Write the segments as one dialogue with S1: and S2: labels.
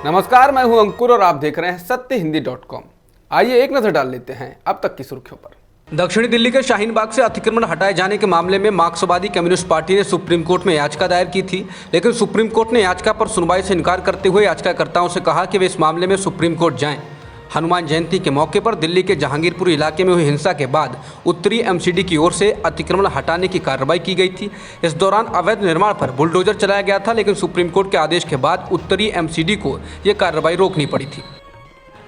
S1: नमस्कार, मैं हूं अंकुर और आप देख रहे हैं सत्यहिंदी.com। आइए एक नजर डाल लेते हैं अब तक की सुर्खियों पर। दक्षिणी दिल्ली के शाहीन बाग से अतिक्रमण हटाए जाने के मामले में मार्क्सवादी कम्युनिस्ट पार्टी ने सुप्रीम कोर्ट में याचिका दायर की थी, लेकिन सुप्रीम कोर्ट ने याचिका पर सुनवाई से इनकार करते हुए याचिकाकर्ताओं से कहा कि वे इस मामले में सुप्रीम कोर्ट जाएं। हनुमान जयंती के मौके पर दिल्ली के जहांगीरपुर इलाके में हुई हिंसा के बाद उत्तरी एमसीडी की ओर से अतिक्रमण हटाने की कार्रवाई की गई थी। इस दौरान अवैध निर्माण पर बुलडोजर चलाया गया था, लेकिन सुप्रीम कोर्ट के आदेश के बाद उत्तरी एमसीडी को यह कार्रवाई रोकनी पड़ी थी।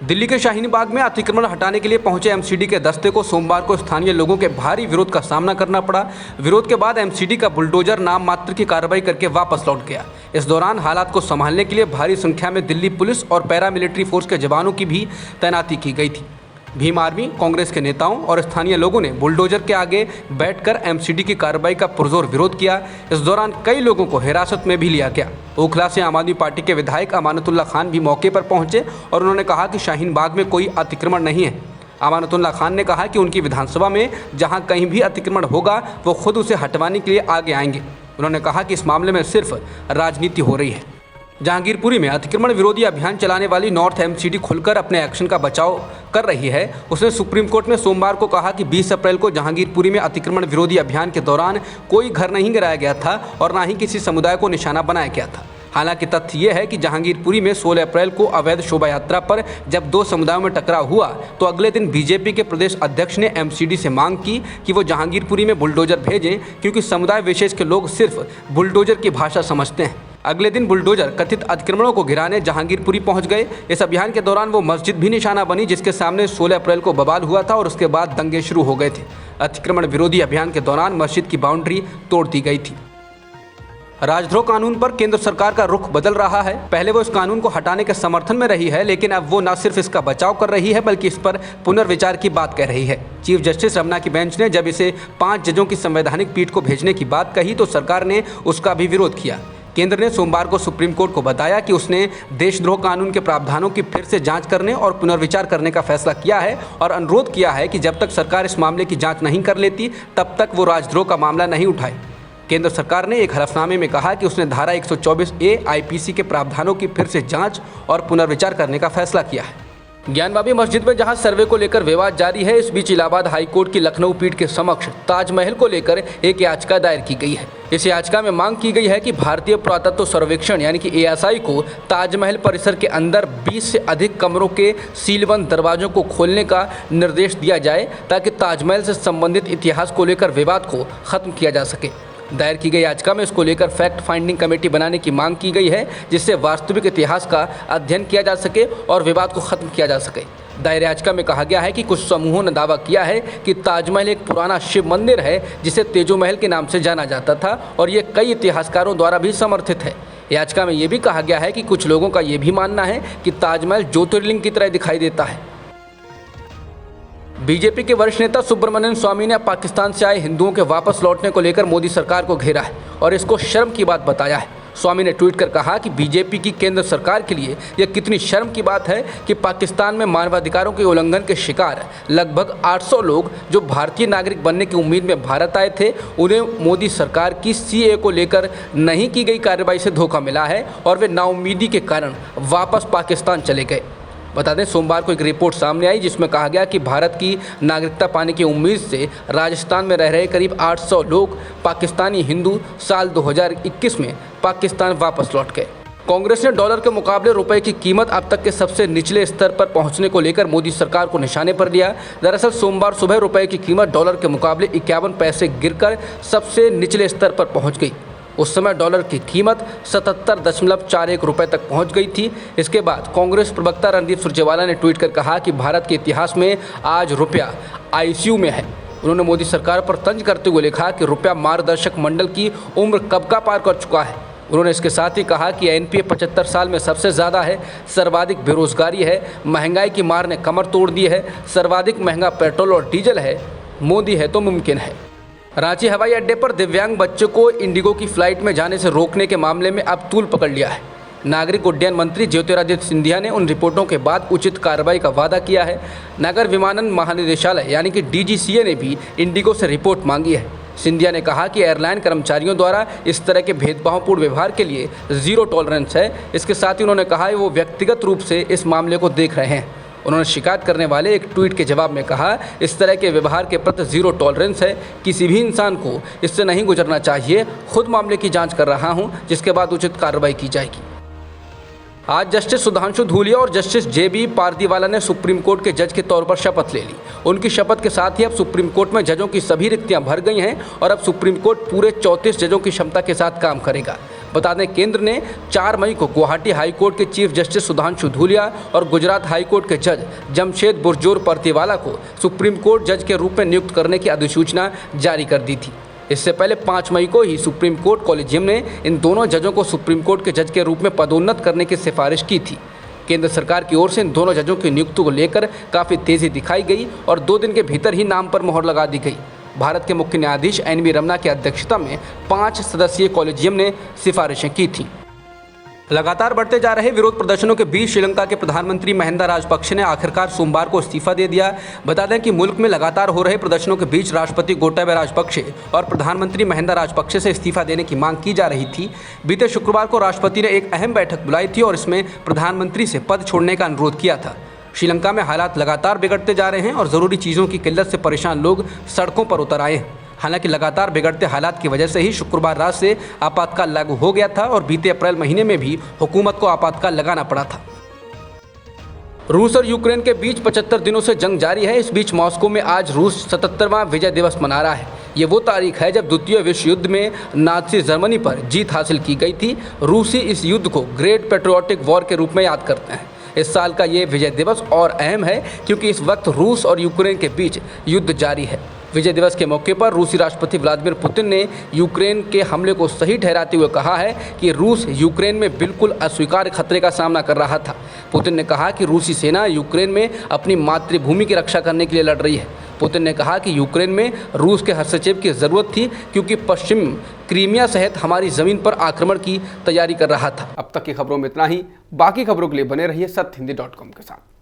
S1: दिल्ली के शाहीन बाग में अतिक्रमण हटाने के लिए पहुंचे एमसीडी के दस्ते को सोमवार को स्थानीय लोगों के भारी विरोध का सामना करना पड़ा। विरोध के बाद एमसीडी का बुलडोजर नाम मात्र की कार्रवाई करके वापस लौट गया। इस दौरान हालात को संभालने के लिए भारी संख्या में दिल्ली पुलिस और पैरामिलिट्री फोर्स के जवानों की भी तैनाती की गई थी। भीम आर्मी, कांग्रेस के नेताओं और स्थानीय लोगों ने बुलडोजर के आगे बैठकर एमसीडी की कार्रवाई का पुरजोर विरोध किया। इस दौरान कई लोगों को हिरासत में भी लिया गया। ओखला से आम आदमी पार्टी के विधायक अमानतुल्लाह खान भी मौके पर पहुंचे और उन्होंने कहा कि शाहीन बाग में कोई अतिक्रमण नहीं है। अमानतुल्लाह खान ने कहा कि उनकी विधानसभा में जहां कहीं भी अतिक्रमण होगा वो खुद उसे हटवाने के लिए आगे आएंगे। उन्होंने कहा कि इस मामले में सिर्फ राजनीति हो रही है। जहांगीरपुरी में अतिक्रमण विरोधी अभियान चलाने वाली नॉर्थ एमसीडी खुलकर अपने एक्शन का बचाव कर रही है। उसने सुप्रीम कोर्ट में सोमवार को कहा कि 20 अप्रैल को जहांगीरपुरी में अतिक्रमण विरोधी अभियान के दौरान कोई घर नहीं गिराया गया था और न ही किसी समुदाय को निशाना बनाया गया था। हालांकि तथ्य ये है कि जहांगीरपुरी में 16 अप्रैल को अवैध शोभा यात्रा पर जब दो समुदायों में टकराव हुआ तो अगले दिन बीजेपी के प्रदेश अध्यक्ष ने एमसीडी से मांग की कि वो जहांगीरपुरी में बुलडोजर भेजें, क्योंकि समुदाय विशेष के लोग सिर्फ बुलडोजर की भाषा समझते हैं। अगले दिन बुलडोजर कथित अतिक्रमणों को गिराने जहांगीरपुरी पहुंच गए। इस अभियान के दौरान वो मस्जिद भी निशाना बनी जिसके सामने 16 अप्रैल को बवाल हुआ था और उसके बाद दंगे शुरू हो गए थे। अतिक्रमण विरोधी अभियान के दौरान मस्जिद की बाउंड्री तोड़ दी गई थी। राजद्रोह कानून पर केंद्र सरकार का रुख बदल रहा है। पहले वो इस कानून को हटाने के समर्थन में रही है, लेकिन अब वो न सिर्फ इसका बचाव कर रही है बल्कि इस पर पुनर्विचार की बात कह रही है। चीफ जस्टिस रमन्ना की बेंच ने जब इसे 5 जजों की संवैधानिक पीठ को भेजने की बात कही तो सरकार ने उसका भी विरोध किया। केंद्र ने सोमवार को सुप्रीम कोर्ट को बताया कि उसने देशद्रोह कानून के प्रावधानों की फिर से जांच करने और पुनर्विचार करने का फैसला किया है और अनुरोध किया है कि जब तक सरकार इस मामले की जांच नहीं कर लेती तब तक वो राजद्रोह का मामला नहीं उठाए। केंद्र सरकार ने एक हलफनामे में कहा कि उसने धारा 124A आईपीसी के प्रावधानों की फिर से जांच और पुनर्विचार करने का फैसला किया है। ज्ञानवापी मस्जिद में जहां सर्वे को लेकर विवाद जारी है, इस बीच इलाहाबाद हाईकोर्ट की लखनऊ पीठ के समक्ष ताजमहल को लेकर एक याचिका दायर की गई है। इस याचिका में मांग की गई है कि भारतीय पुरातत्व सर्वेक्षण यानी कि ASI को ताजमहल परिसर के अंदर 20 से अधिक कमरों के सीलबंद दरवाजों को खोलने का निर्देश दिया जाए ताकि ताजमहल से संबंधित इतिहास को लेकर विवाद को खत्म किया जा सके। दायर की गई याचिका में इसको लेकर फैक्ट फाइंडिंग कमेटी बनाने की मांग की गई है, जिससे वास्तविक इतिहास का अध्ययन किया जा सके और विवाद को खत्म किया जा सके। दायर याचिका में कहा गया है कि कुछ समूहों ने दावा किया है कि ताजमहल एक पुराना शिव मंदिर है जिसे तेजोमहल के नाम से जाना जाता था और ये कई इतिहासकारों द्वारा भी समर्थित है। याचिका में ये भी कहा गया है कि कुछ लोगों का ये भी मानना है कि ताजमहल ज्योतिर्लिंग की तरह दिखाई देता है। बीजेपी के वरिष्ठ नेता सुब्रमण्यम स्वामी ने पाकिस्तान से आए हिंदुओं के वापस लौटने को लेकर मोदी सरकार को घेरा है और इसको शर्म की बात बताया है। स्वामी ने ट्वीट कर कहा कि बीजेपी की केंद्र सरकार के लिए यह कितनी शर्म की बात है कि पाकिस्तान में मानवाधिकारों के उल्लंघन के शिकार लगभग 800 लोग जो भारतीय नागरिक बनने की उम्मीद में भारत आए थे, उन्हें मोदी सरकार की CAA को लेकर नहीं की गई कार्रवाई से धोखा मिला है और वे नाउम्मीदी के कारण वापस पाकिस्तान चले गए। बता दें, सोमवार को एक रिपोर्ट सामने आई जिसमें कहा गया कि भारत की नागरिकता पाने की उम्मीद से राजस्थान में रह रहे करीब 800 लोग पाकिस्तानी हिंदू साल 2021 में पाकिस्तान वापस लौट गए। कांग्रेस ने डॉलर के मुकाबले रुपए की कीमत अब तक के सबसे निचले स्तर पर पहुंचने को लेकर मोदी सरकार को निशाने पर लिया। दरअसल सोमवार सुबह रुपए की कीमत डॉलर के मुकाबले 51 पैसे गिरकर सबसे निचले स्तर पर पहुँच गई। उस समय डॉलर की कीमत 77.41 रुपये तक पहुंच गई थी। इसके बाद कांग्रेस प्रवक्ता रणदीप सुरजेवाला ने ट्वीट कर कहा कि भारत के इतिहास में आज रुपया ICU में है। उन्होंने मोदी सरकार पर तंज करते हुए लिखा कि रुपया मार्गदर्शक मंडल की उम्र कब का पार कर चुका है। उन्होंने इसके साथ ही कहा कि NPA 75 साल में सबसे ज़्यादा है, सर्वाधिक बेरोजगारी है, महंगाई की मार ने कमर तोड़ दी है, सर्वाधिक महंगा पेट्रोल और डीजल है, मोदी है तो मुमकिन है। रांची हवाई अड्डे पर दिव्यांग बच्चों को इंडिगो की फ्लाइट में जाने से रोकने के मामले में अब तूल पकड़ लिया है। नागरिक उड्डयन मंत्री ज्योतिरादित्य सिंधिया ने उन रिपोर्टों के बाद उचित कार्रवाई का वादा किया है। नगर विमानन महानिदेशालय यानी कि DGCA ने भी इंडिगो से रिपोर्ट मांगी है। सिंधिया ने कहा कि एयरलाइन कर्मचारियों द्वारा इस तरह के भेदभावपूर्ण व्यवहार के लिए जीरो टॉलरेंस है। इसके साथ ही उन्होंने कहा कि वो व्यक्तिगत रूप से इस मामले को देख रहे हैं। उन्होंने शिकायत करने वाले एक ट्वीट के जवाब में कहा, इस तरह के व्यवहार के प्रति जीरो टॉलरेंस है। किसी भी इंसान को इससे नहीं गुजरना चाहिए। खुद मामले की जांच कर रहा हूं, जिसके बाद उचित कार्रवाई की जाएगी। आज जस्टिस सुधांशु धूलिया और जस्टिस JB पारदीवाला ने सुप्रीम कोर्ट के जज के तौर पर शपथ ले ली। उनकी शपथ के साथ ही अब सुप्रीम कोर्ट में जजों की सभी रिक्तियां भर गई हैं और अब सुप्रीम कोर्ट पूरे 34 जजों की क्षमता के साथ काम करेगा। बता दें, केंद्र ने 4 मई को गुवाहाटी हाई कोर्ट के चीफ जस्टिस सुधांशु धूलिया और गुजरात हाई कोर्ट के जज जमशेद बुरजोर पारदीवाला को सुप्रीम कोर्ट जज के रूप में नियुक्त करने की अधिसूचना जारी कर दी थी। इससे पहले 5 मई को ही सुप्रीम कोर्ट कॉलेजियम ने इन दोनों जजों को सुप्रीम कोर्ट के जज के रूप में पदोन्नत करने की सिफारिश की थी। केंद्र सरकार की ओर से इन दोनों जजों की नियुक्ति को लेकर काफ़ी तेज़ी दिखाई गई और 2 दिन के भीतर ही नाम पर मोहर लगा दी गई। भारत के मुख्य न्यायाधीश NV रमना की अध्यक्षता में 5 सदस्यीय कॉलेजियम ने सिफारिशें की थीं। लगातार बढ़ते जा रहे विरोध प्रदर्शनों के बीच श्रीलंका के प्रधानमंत्री महिंदा राजपक्षे ने आखिरकार सोमवार को इस्तीफा दे दिया। बता दें कि मुल्क में लगातार हो रहे प्रदर्शनों के बीच राष्ट्रपति गोटाबया राजपक्षे और प्रधानमंत्री महिंदा राजपक्षे से इस्तीफा देने की मांग की जा रही थी। बीते शुक्रवार को राष्ट्रपति ने एक अहम बैठक बुलाई थी और इसमें प्रधानमंत्री से पद छोड़ने का अनुरोध किया था। श्रीलंका में हालात लगातार बिगड़ते जा रहे हैं और ज़रूरी चीज़ों की किल्लत से परेशान लोग सड़कों पर उतर आए हैं। हालांकि लगातार बिगड़ते हालात की वजह से ही शुक्रवार रात से आपातकाल लागू हो गया था और बीते अप्रैल महीने में भी हुकूमत को आपातकाल लगाना पड़ा था। रूस और यूक्रेन के बीच 75 दिनों से जंग जारी है। इस बीच मॉस्को में आज रूस 77वां विजय दिवस मना रहा है। ये वो तारीख है जब द्वितीय विश्व युद्ध में नाज़ी जर्मनी पर जीत हासिल की गई थी। रूसी इस युद्ध को ग्रेट पेट्रियोटिक वॉर के रूप में याद करते हैं। इस साल का ये विजय दिवस और अहम है क्योंकि इस वक्त रूस और यूक्रेन के बीच युद्ध जारी है। विजय दिवस के मौके पर रूसी राष्ट्रपति व्लादिमीर पुतिन ने यूक्रेन के हमले को सही ठहराते हुए कहा है कि रूस यूक्रेन में बिल्कुल अस्वीकार्य खतरे का सामना कर रहा था। पुतिन ने कहा कि रूसी सेना यूक्रेन में अपनी मातृभूमि की रक्षा करने के लिए लड़ रही है। पुतिन ने कहा कि यूक्रेन में रूस के हस्तक्षेप की ज़रूरत थी क्योंकि पश्चिम क्रीमिया सहित हमारी ज़मीन पर आक्रमण की तैयारी कर रहा था। अब तक की खबरों में इतना ही। बाकी खबरों के लिए बने रहिए सत्यहिंदी.com के साथ।